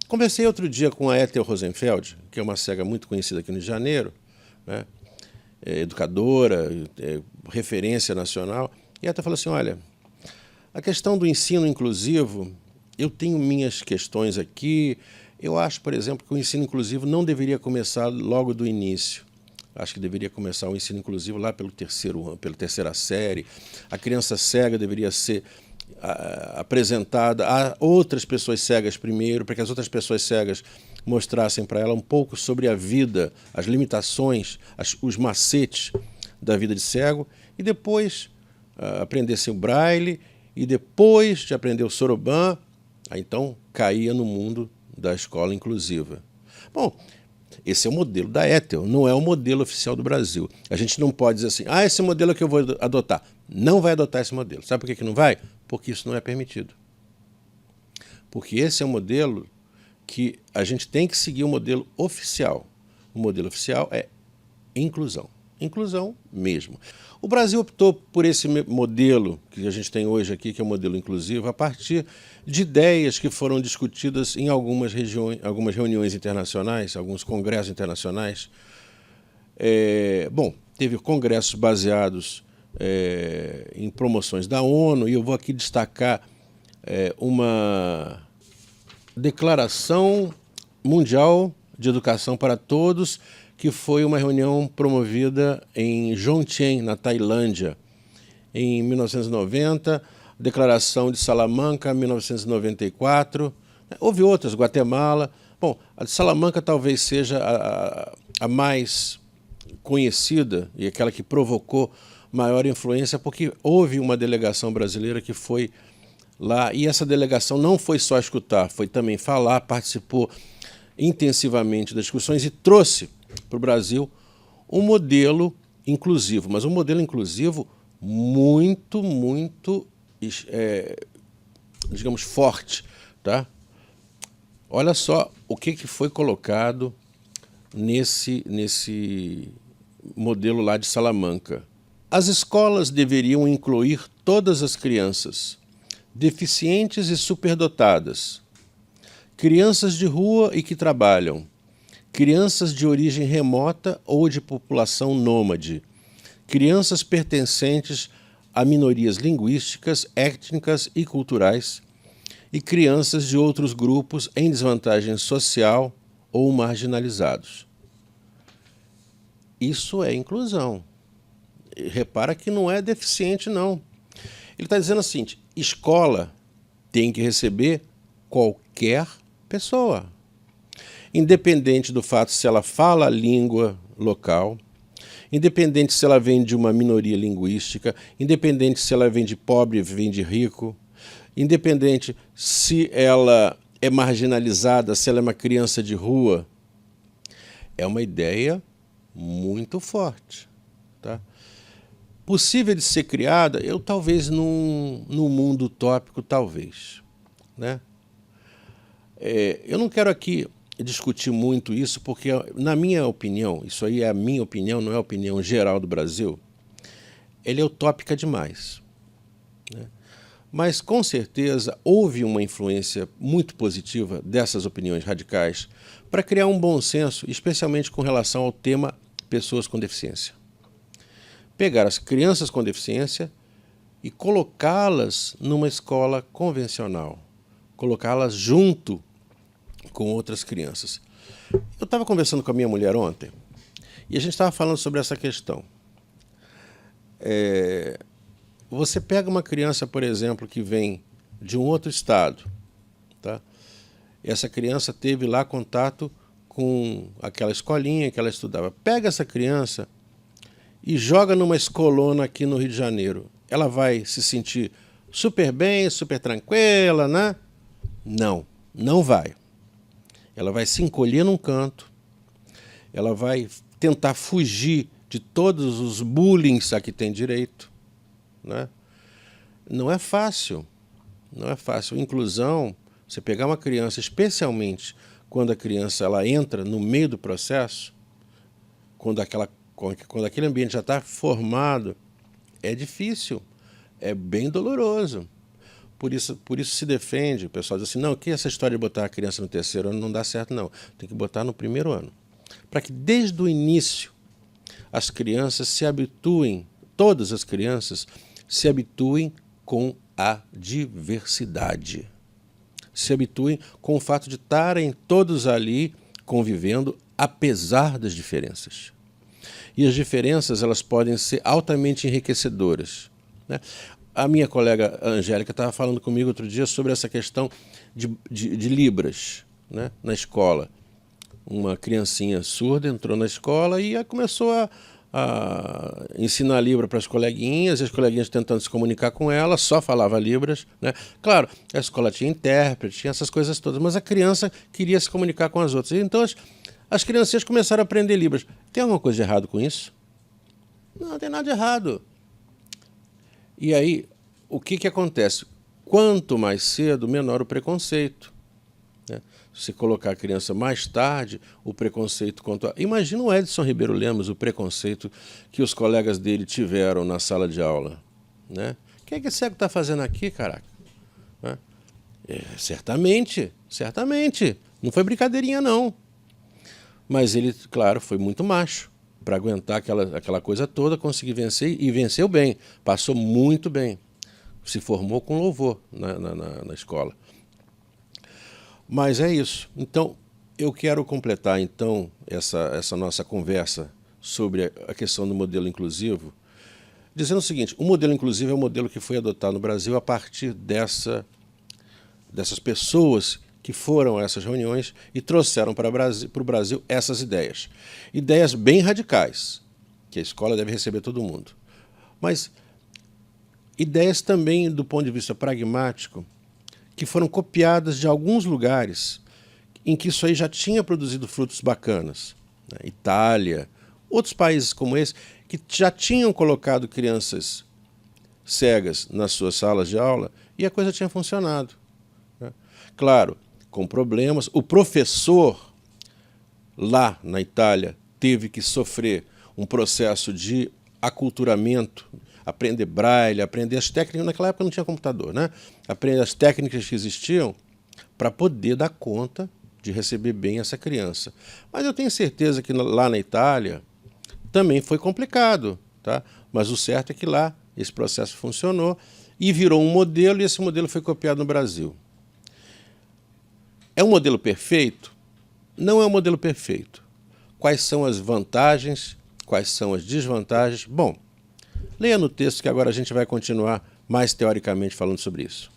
Conversei outro dia com a Ethel Rosenfeld, que é uma cega muito conhecida aqui no Rio de Janeiro, né? Educadora, referência nacional, e a Ethel falou assim, olha, a questão do ensino inclusivo, eu tenho minhas questões aqui, eu acho, por exemplo, que o ensino inclusivo não deveria começar logo do início. Acho que deveria começar o ensino inclusivo lá pelo terceiro ano, pela terceira série. A criança cega deveria ser apresentada a outras pessoas cegas primeiro, para que as outras pessoas cegas mostrassem para ela um pouco sobre a vida, as limitações, os macetes da vida de cego, e depois aprendessem o braille, e depois de aprender o soroban, aí então caía no mundo da escola inclusiva. Bom, esse é o modelo da Ethel, não é o modelo oficial do Brasil. A gente não pode dizer assim, esse modelo é que eu vou adotar. Não vai adotar esse modelo. Sabe por que não vai? Porque isso não é permitido. Porque esse é o modelo que a gente tem que seguir o modelo oficial. O modelo oficial é inclusão. Inclusão mesmo. O Brasil optou por esse modelo que a gente tem hoje aqui, que é o modelo inclusivo, a partir de ideias que foram discutidas em algumas reuniões internacionais, alguns congressos internacionais. Bom, teve congressos baseados em promoções da ONU, e eu vou aqui destacar uma Declaração Mundial de Educação para Todos, que foi uma reunião promovida em Jomtien, na Tailândia, em 1990, Declaração de Salamanca, 1994, houve outras, Guatemala. Bom, a de Salamanca talvez seja a mais conhecida e aquela que provocou maior influência, porque houve uma delegação brasileira que foi lá, e essa delegação não foi só escutar, foi também falar, participou intensivamente das discussões e trouxe para o Brasil um modelo inclusivo, mas um modelo inclusivo muito, digamos, forte, tá? Olha só o que foi colocado nesse modelo lá de Salamanca. As escolas deveriam incluir todas as crianças, deficientes e superdotadas, crianças de rua e que trabalham, crianças de origem remota ou de população nômade, crianças pertencentes a minorias linguísticas, étnicas e culturais, e crianças de outros grupos em desvantagem social ou marginalizados. Isso é inclusão. Repara que não é deficiente, não. Ele está dizendo assim, escola tem que receber qualquer pessoa, independente do fato se ela fala a língua local, independente se ela vem de uma minoria linguística, independente se ela vem de pobre, vem de rico, independente se ela é marginalizada, se ela é uma criança de rua. É uma ideia muito forte, tá? Possível de ser criada, eu talvez num mundo utópico, talvez, né? Eu não quero aqui discutir muito isso, porque, na minha opinião, isso aí é a minha opinião, não é a opinião geral do Brasil, ele é utópica demais, né? Mas, com certeza, houve uma influência muito positiva dessas opiniões radicais para criar um bom senso, especialmente com relação ao tema pessoas com deficiência. Pegar as crianças com deficiência e colocá-las numa escola convencional, colocá-las junto com outras crianças. Eu estava conversando com a minha mulher ontem e a gente estava falando sobre essa questão. Você pega uma criança, por exemplo, que vem de um outro estado, tá? Essa criança teve lá contato com aquela escolinha que ela estudava. Pega essa criança e joga numa escolona aqui no Rio de Janeiro. Ela vai se sentir super bem, super tranquila, né? Não, não vai. Ela vai se encolher num canto, ela vai tentar fugir de todos os bullying a que tem direito, né? Não é fácil, não é fácil. Inclusão, você pegar uma criança, especialmente quando a criança ela entra no meio do processo, quando aquele ambiente já está formado, é difícil, é bem doloroso. Por isso se defende, o pessoal diz assim, não, que essa história de botar a criança no terceiro ano não dá certo, não. Tem que botar no primeiro ano. Para que desde o início as crianças se habituem, todas as crianças se habituem com a diversidade. Se habituem com o fato de estarem todos ali convivendo, apesar das diferenças. E as diferenças elas podem ser altamente enriquecedoras, né? A minha colega Angélica estava falando comigo outro dia sobre essa questão de Libras, né, na escola. Uma criancinha surda entrou na escola e começou a ensinar Libra para as coleguinhas, e as coleguinhas tentando se comunicar com ela, só falava Libras, né? Claro, a escola tinha intérprete, tinha essas coisas todas, mas a criança queria se comunicar com as outras. Então as criancinhas começaram a aprender Libras. Tem alguma coisa de errado com isso? Não tem nada de errado. E aí, o que acontece? Quanto mais cedo, menor o preconceito, né? Se colocar a criança mais tarde, o preconceito quanto a... Imagina o Edson Ribeiro Lemos, o preconceito que os colegas dele tiveram na sala de aula, né? O que é que esse cego está fazendo aqui, caraca? Né? Certamente. Não foi brincadeirinha, não. Mas ele, claro, foi muito macho para aguentar aquela coisa toda, conseguir vencer, e venceu bem, passou muito bem, se formou com louvor na escola. Mas é isso. Então, eu quero completar então essa nossa conversa sobre a questão do modelo inclusivo, dizendo o seguinte: o modelo inclusivo é um modelo que foi adotado no Brasil a partir dessas pessoas que foram a essas reuniões e trouxeram para o Brasil essas ideias. Ideias bem radicais, que a escola deve receber todo mundo. Mas ideias também do ponto de vista pragmático, que foram copiadas de alguns lugares em que isso aí já tinha produzido frutos bacanas. Né? Itália, outros países como esse, que já tinham colocado crianças cegas nas suas salas de aula e a coisa tinha funcionado. Né? Claro, com problemas. O professor lá na Itália teve que sofrer um processo de aculturamento, aprender braille, aprender as técnicas. Naquela época não tinha computador, né? Aprender as técnicas que existiam para poder dar conta de receber bem essa criança. Mas eu tenho certeza que lá na Itália também foi complicado, tá? Mas o certo é que lá esse processo funcionou e virou um modelo, e esse modelo foi copiado no Brasil. É um modelo perfeito? Não é um modelo perfeito. Quais são as vantagens? Quais são as desvantagens? Bom, leia no texto que agora a gente vai continuar mais teoricamente falando sobre isso.